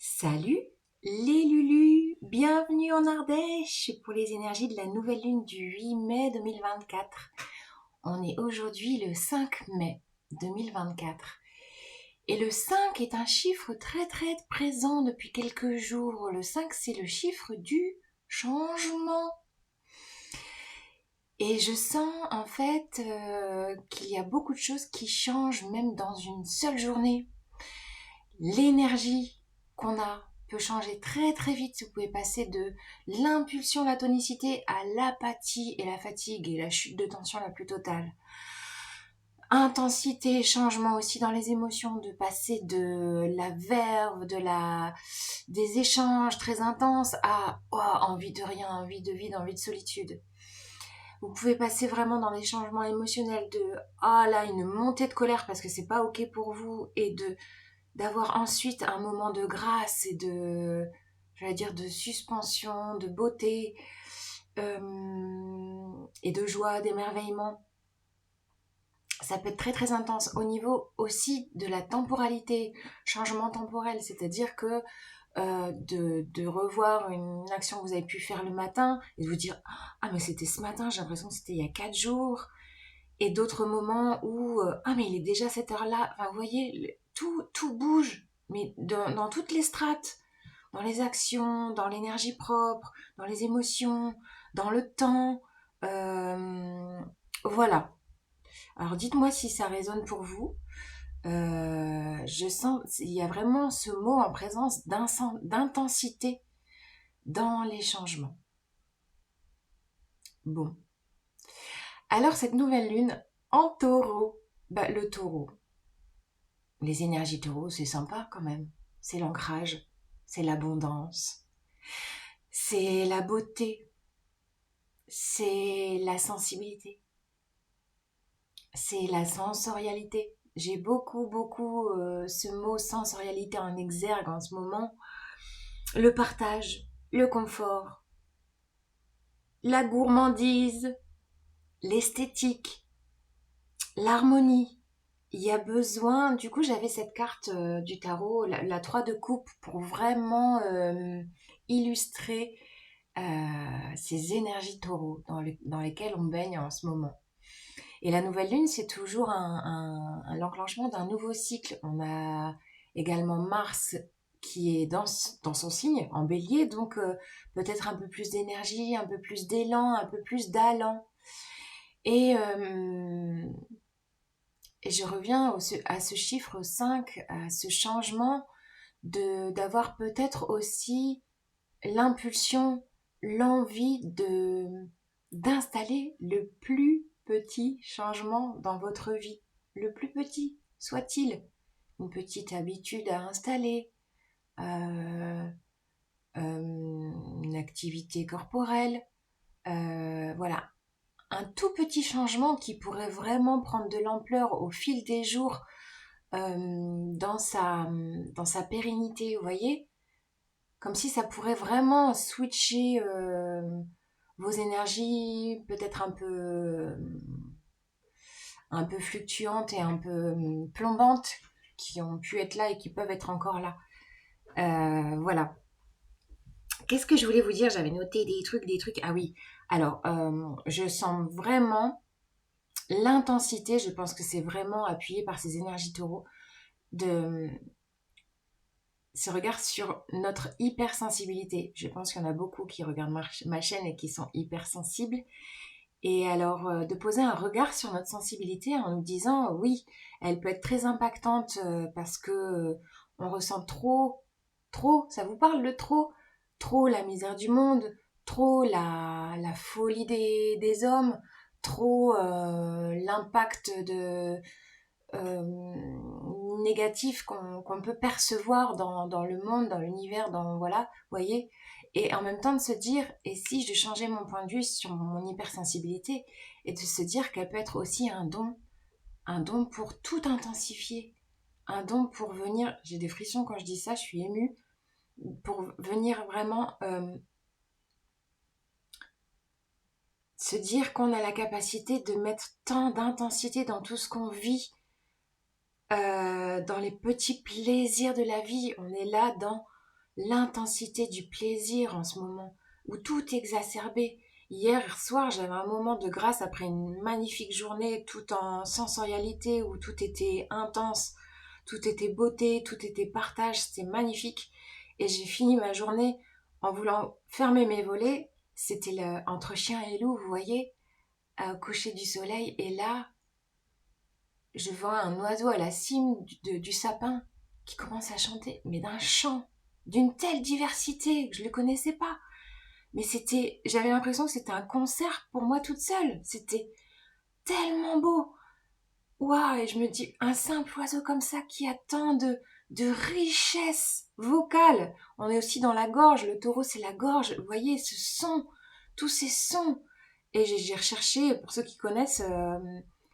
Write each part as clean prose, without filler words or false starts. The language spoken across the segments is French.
Salut les Lulus, bienvenue en Ardèche pour les énergies de la nouvelle lune du 8 mai 2024. On est aujourd'hui le 5 mai 2024 et le 5 est un chiffre très très présent depuis quelques jours. Le 5 c'est le chiffre du changement. Et je sens en fait qu'il y a beaucoup de choses qui changent même dans une seule journée. L'énergie qu'on a peut changer très très vite. Vous pouvez passer de l'impulsion, la tonicité à l'apathie et la fatigue et la chute de tension la plus totale. Intensité, changement aussi dans les émotions, de passer de la verve, des échanges très intenses à envie de rien, envie de vide, envie de solitude. Vous pouvez passer vraiment dans des changements émotionnels de là une montée de colère parce que c'est pas ok pour vous et d'avoir ensuite un moment de grâce et de suspension, de beauté et de joie, d'émerveillement. Ça peut être très très intense au niveau aussi de la temporalité, changement temporel, c'est-à-dire que de revoir une action que vous avez pu faire le matin et de vous dire mais c'était ce matin, j'ai l'impression que c'était il y a 4 jours, et d'autres moments où mais il est déjà cette heure-là. Enfin, vous voyez, tout bouge, mais dans toutes les strates, dans les actions, dans l'énergie propre, dans les émotions, dans le temps. Voilà. Alors dites-moi si ça résonne pour vous. Je sens, il y a vraiment ce mot en présence d'intensité dans les changements. Bon. Alors cette nouvelle lune en taureau, le taureau, les énergies taureaux, c'est sympa quand même. C'est l'ancrage, c'est l'abondance, c'est la beauté, c'est la sensibilité, c'est la sensorialité. J'ai beaucoup ce mot sensorialité en exergue en ce moment. Le partage, le confort, la gourmandise, l'esthétique, l'harmonie. Il y a besoin, du coup j'avais cette carte du tarot, la 3 de coupe, pour vraiment illustrer ces énergies taureaux dans lesquelles on baigne en ce moment. Et la nouvelle lune, c'est toujours l'enclenchement d'un nouveau cycle. On a également Mars qui est dans son signe, en bélier, donc peut-être un peu plus d'énergie, un peu plus d'élan, un peu plus d'allant. Et, euh, et je reviens à ce chiffre 5, à ce changement d'avoir peut-être aussi l'impulsion, l'envie d'installer le plus petit changement dans votre vie. Le plus petit soit-il. Une petite habitude à installer, euh, une activité corporelle, voilà. Un tout petit changement qui pourrait vraiment prendre de l'ampleur au fil des jours dans sa pérennité, vous voyez, comme si ça pourrait vraiment switcher vos énergies, peut-être un peu fluctuantes et un peu plombantes, qui ont pu être là et qui peuvent être encore là. Voilà. Qu'est-ce que je voulais vous dire? J'avais noté des trucs. Ah oui. Alors, je sens vraiment l'intensité. Je pense que c'est vraiment appuyé par ces énergies taureaux de ce regard sur notre hypersensibilité. Je pense qu'il y en a beaucoup qui regardent ma chaîne et qui sont hypersensibles. Et alors, de poser un regard sur notre sensibilité en nous disant, oui, elle peut être très impactante parce que on ressent trop, ça vous parle de trop? Trop la misère du monde, trop la folie des hommes, trop l'impact négatif qu'on peut percevoir dans le monde, dans l'univers, voilà, vous voyez. Et en même temps de se dire, et si je changeais mon point de vue sur mon hypersensibilité, et de se dire qu'elle peut être aussi un don pour tout intensifier, un don pour venir, j'ai des frissons quand je dis ça, je suis émue, pour venir vraiment se dire qu'on a la capacité de mettre tant d'intensité dans tout ce qu'on vit, dans les petits plaisirs de la vie. On est là dans l'intensité du plaisir en ce moment, où tout est exacerbé. Hier soir, j'avais un moment de grâce après une magnifique journée, tout en sensorialité, où tout était intense, tout était beauté, tout était partage, c'était magnifique. Et j'ai fini ma journée en voulant fermer mes volets. C'était entre chien et loup, vous voyez, au coucher du soleil. Et là, je vois un oiseau à la cime du sapin qui commence à chanter, mais d'un chant, d'une telle diversité que je ne le connaissais pas. Mais j'avais l'impression que c'était un concert pour moi toute seule. C'était tellement beau. Waouh, et je me dis, un simple oiseau comme ça qui a tant de richesse vocale. On est aussi dans la gorge, le taureau c'est la gorge. Vous voyez, ce son, tous ces sons. Et j'ai recherché, pour ceux qui connaissent,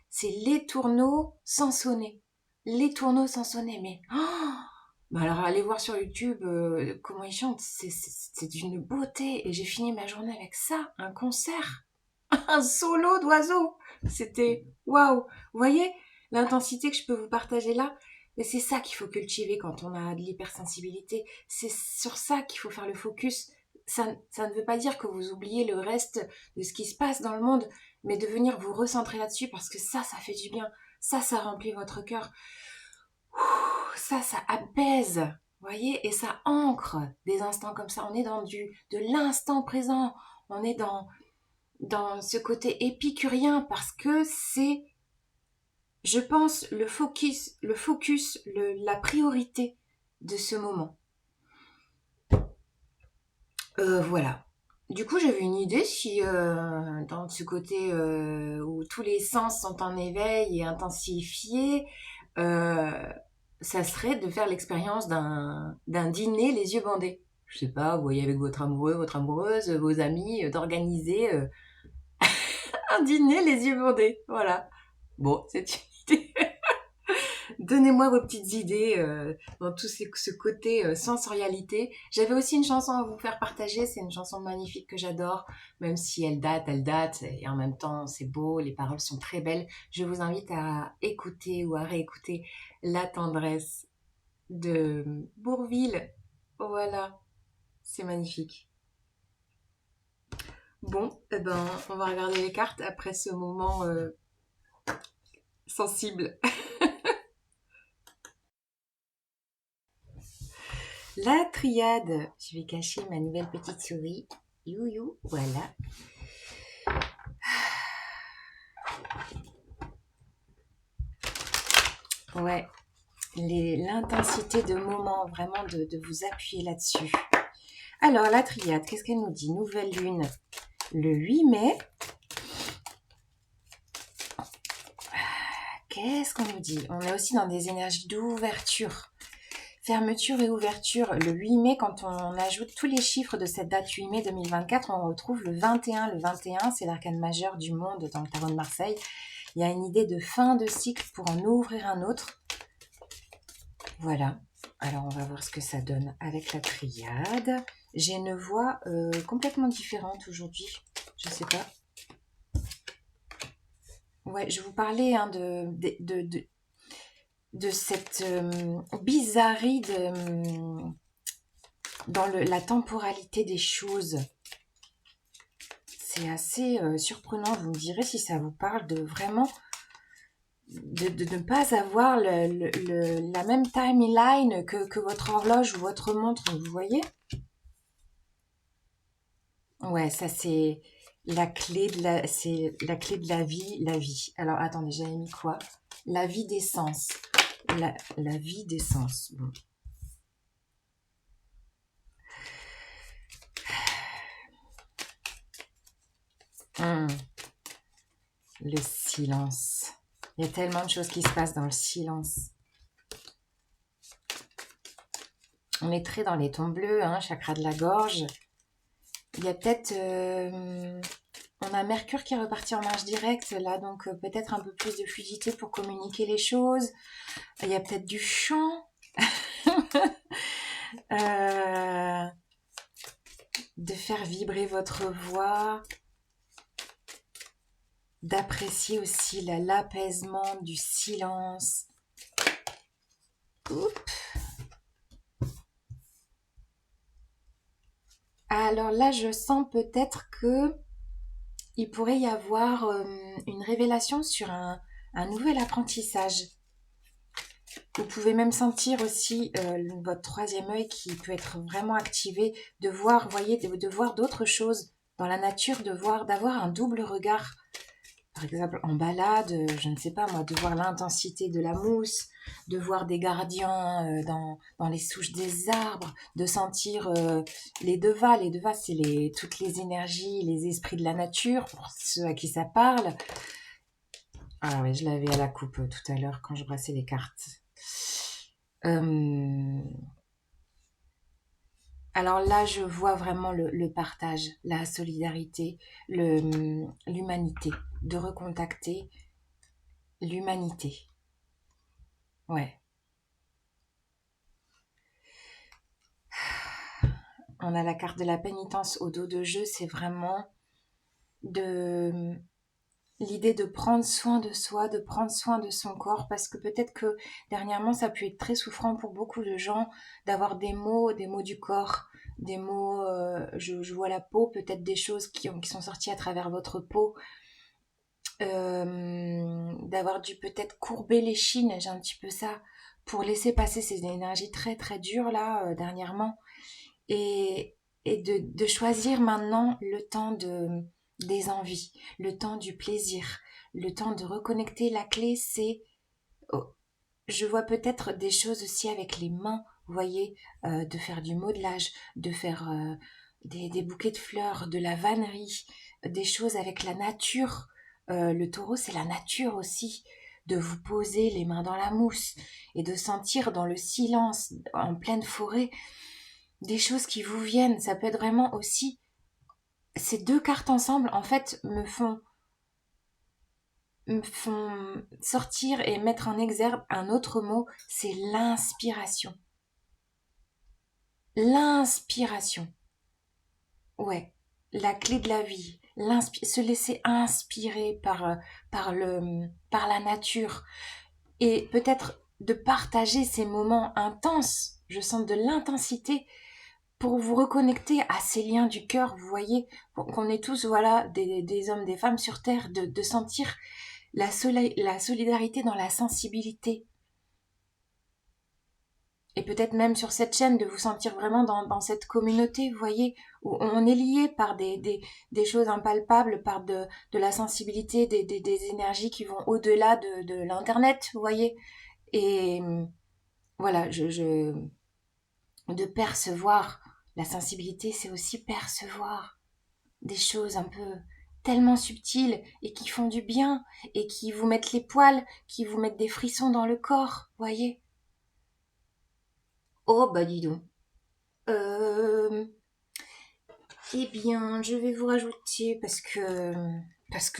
c'est les tourneaux sans sonner. Les tourneaux sans sonner, mais... oh, bah alors allez voir sur YouTube comment ils chantent, c'est d'une beauté. Et j'ai fini ma journée avec ça, un concert, un solo d'oiseau. C'était waouh. Vous voyez l'intensité que je peux vous partager là. Mais c'est ça qu'il faut cultiver quand on a de l'hypersensibilité. C'est sur ça qu'il faut faire le focus. Ça ne veut pas dire que vous oubliez le reste de ce qui se passe dans le monde, mais de venir vous recentrer là-dessus parce que ça fait du bien. Ça remplit votre cœur. Ça apaise. Vous voyez, et ça ancre des instants comme ça. On est dans de l'instant présent. On est dans ce côté épicurien parce que c'est, je pense, la priorité de ce moment. Voilà. Du coup, j'avais une idée si dans ce côté où tous les sens sont en éveil et intensifiés, euh, ça serait de faire l'expérience d'un dîner les yeux bandés. Je sais pas, vous voyez avec votre amoureux, votre amoureuse, vos amis, d'organiser un dîner les yeux bandés. Voilà. Bon, c'est une idée. Donnez-moi vos petites idées dans ce côté sensorialité. J'avais aussi une chanson à vous faire partager. C'est une chanson magnifique que j'adore, même si elle date, et en même temps c'est beau, les paroles sont très belles. Je vous invite à écouter ou à réécouter La tendresse de Bourvil. Voilà, c'est magnifique. Bon, eh ben, on va regarder les cartes après ce moment sensible. La triade. Je vais cacher ma nouvelle petite souris. You, voilà. Ouais, l'intensité de moment, vraiment de vous appuyer là-dessus. Alors, la triade, qu'est-ce qu'elle nous dit? Nouvelle lune, le 8 mai. Qu'est-ce qu'on nous dit? On est aussi dans des énergies d'ouverture. Fermeture et ouverture. Le 8 mai, quand on ajoute tous les chiffres de cette date 8 mai 2024, on retrouve le 21. Le 21, c'est l'arcane majeur du monde dans le tarot de Marseille. Il y a une idée de fin de cycle pour en ouvrir un autre. Voilà. Alors, on va voir ce que ça donne avec la triade. J'ai une voix complètement différente aujourd'hui. Je sais pas. Ouais, je vous parlais hein, de cette bizarrerie dans la temporalité des choses. C'est assez surprenant. Vous me direz si ça vous parle de vraiment de ne pas avoir la même timeline que votre horloge ou votre montre, vous voyez? Ouais, ça c'est c'est la clé de la vie. Alors attendez, j'avais mis quoi? La vie des sens. La vie des sens. Bon. Le silence. Il y a tellement de choses qui se passent dans le silence. On est très dans les tons bleus, hein, chakra de la gorge. Il y a peut-être... on a Mercure qui est reparti en marche directe, là, donc peut-être un peu plus de fluidité pour communiquer les choses. Il y a peut-être du chant. De faire vibrer votre voix. D'apprécier aussi l'apaisement du silence. Oups. Alors là, je sens peut-être que il pourrait y avoir une révélation sur un nouvel apprentissage. Vous pouvez même sentir aussi votre troisième œil qui peut être vraiment activé, de voir, vous voyez, de voir d'autres choses dans la nature, d'avoir un double regard. Par exemple, en balade, je ne sais pas moi, de voir l'intensité de la mousse, de voir des gardiens dans les souches des arbres, de sentir les devas. Les devas, c'est toutes les énergies, les esprits de la nature, pour ceux à qui ça parle. Ah oui, je l'avais à la coupe tout à l'heure quand je brassais les cartes. Alors là, je vois vraiment le partage, la solidarité, l'humanité, de recontacter l'humanité. Ouais. On a la carte de la pénitence au dos de jeu, c'est vraiment de l'idée de prendre soin de soi, de prendre soin de son corps, parce que peut-être que dernièrement, ça a pu être très souffrant pour beaucoup de gens d'avoir des mots du corps, des mots, je vois la peau, peut-être des choses qui sont sorties à travers votre peau, d'avoir dû peut-être courber les chines, j'ai un petit peu ça, pour laisser passer ces énergies très très dures là, dernièrement, et, de choisir maintenant le temps des envies, le temps du plaisir, le temps de reconnecter. La clé, c'est, oh, je vois peut-être des choses aussi avec les mains, vous voyez, de faire du modelage, de faire des bouquets de fleurs, de la vannerie, des choses avec la nature. Le taureau, c'est la nature aussi. De vous poser les mains dans la mousse et de sentir dans le silence, en pleine forêt, des choses qui vous viennent. Ça peut être vraiment aussi... Ces deux cartes ensemble, en fait, me font sortir et mettre en exergue un autre mot, c'est l'inspiration. L'inspiration. Ouais, la clé de la vie. Se laisser inspirer par la nature. Et peut-être de partager ces moments intenses. Je sens de l'intensité pour vous reconnecter à ces liens du cœur, vous voyez, qu'on est tous, voilà, des hommes, des femmes sur Terre, de sentir la solidarité dans la sensibilité. Et peut-être même sur cette chaîne, de vous sentir vraiment dans cette communauté, vous voyez, où on est lié par des choses impalpables, par de la sensibilité, des énergies qui vont au-delà de l'Internet, vous voyez. Et voilà, de percevoir. La sensibilité, c'est aussi percevoir des choses un peu tellement subtiles et qui font du bien et qui vous mettent les poils, qui vous mettent des frissons dans le corps, voyez. Oh bah dis donc. Euh, eh bien, je vais vous rajouter parce que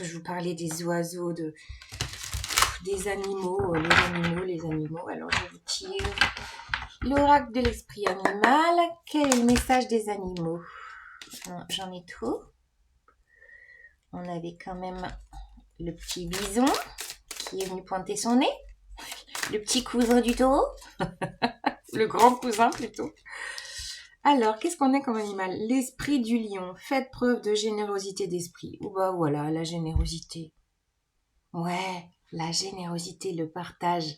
je vous parlais des oiseaux, des animaux, les animaux. Alors je vous tire l'oracle de l'esprit animal. Quel est le message des animaux? J'en ai trop. On avait quand même le petit bison qui est venu pointer son nez, le petit cousin du taureau, le grand cousin plutôt. Alors, qu'est-ce qu'on est comme animal? L'esprit du lion. Faites preuve de générosité d'esprit. Ou bah voilà, la générosité. Ouais, la générosité, le partage.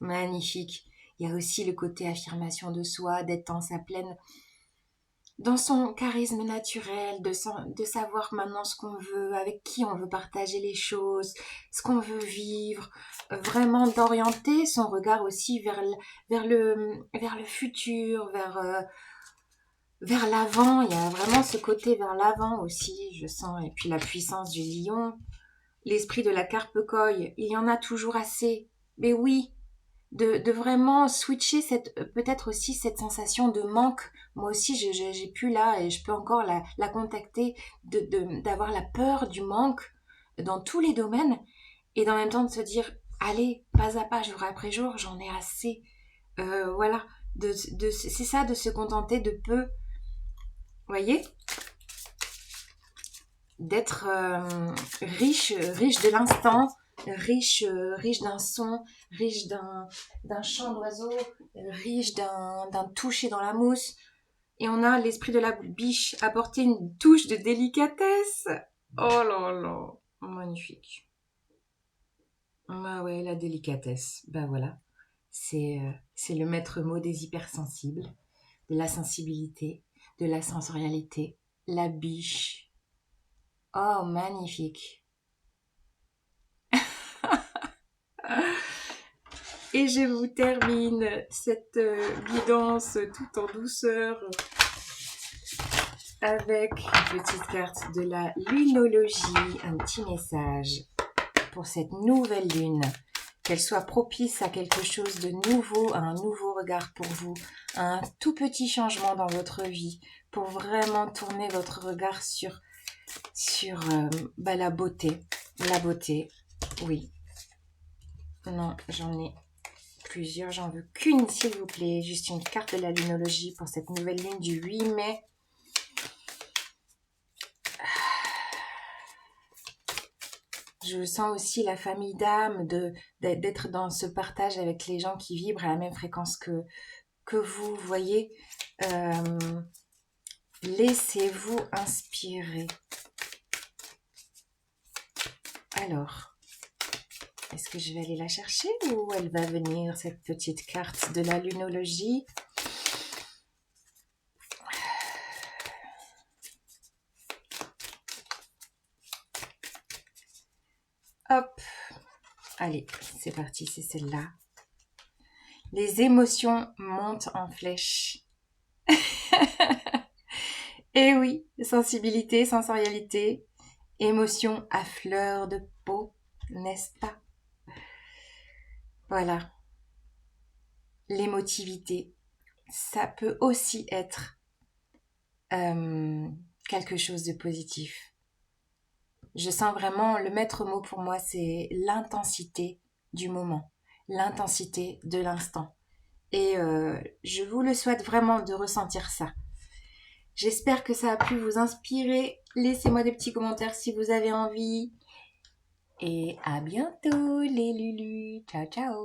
Magnifique. Il y a aussi le côté affirmation de soi, d'être en sa pleine, dans son charisme naturel, de savoir maintenant ce qu'on veut, avec qui on veut partager les choses, ce qu'on veut vivre, vraiment d'orienter son regard aussi vers le futur, vers l'avant. Il y a vraiment ce côté vers l'avant aussi, je sens, et puis la puissance du lion, l'esprit de la carpe-coille, il y en a toujours assez. Mais oui, de vraiment switcher peut-être aussi cette sensation de manque. Moi aussi, j'ai pu là, et je peux encore la contacter, d'avoir la peur du manque dans tous les domaines, et en même temps de se dire, allez, pas à pas, jour après jour, j'en ai assez. Voilà, c'est ça, de se contenter de peu. Voyez, d'être riche de l'instant, riche d'un son, riche d'un chant d'oiseau, riche d'un toucher dans la mousse. Et on a l'esprit de la biche, apporter une touche de délicatesse. Oh là là, magnifique. Ah ouais, la délicatesse, bah voilà. C'est le maître mot des hypersensibles, de la sensibilité, de la sensorialité, la biche. Oh, magnifique. Et je vous termine cette guidance tout en douceur avec une petite carte de la lunologie, un petit message pour cette nouvelle lune. Qu'elle soit propice à quelque chose de nouveau, à un nouveau regard pour vous, à un tout petit changement dans votre vie, pour vraiment tourner votre regard sur la beauté. La beauté, oui. Non, j'en ai plusieurs, j'en veux qu'une s'il vous plaît. Juste une carte de la lunologie pour cette nouvelle lune du 8 mai. Je sens aussi la famille d'âme, d'être dans ce partage avec les gens qui vibrent à la même fréquence que vous. Voyez, laissez-vous inspirer. Alors, est-ce que je vais aller la chercher ou elle va venir, cette petite carte de la lunologie ? Hop, allez, c'est parti, c'est celle-là. Les émotions montent en flèche. Et oui, sensibilité, sensorialité, émotion à fleur de peau, n'est-ce pas? Voilà. L'émotivité, ça peut aussi être quelque chose de positif. Je sens vraiment, le maître mot pour moi, c'est l'intensité du moment, l'intensité de l'instant. Et je vous le souhaite vraiment de ressentir ça. J'espère que ça a pu vous inspirer. Laissez-moi des petits commentaires si vous avez envie. Et à bientôt les Lulus. Ciao, ciao.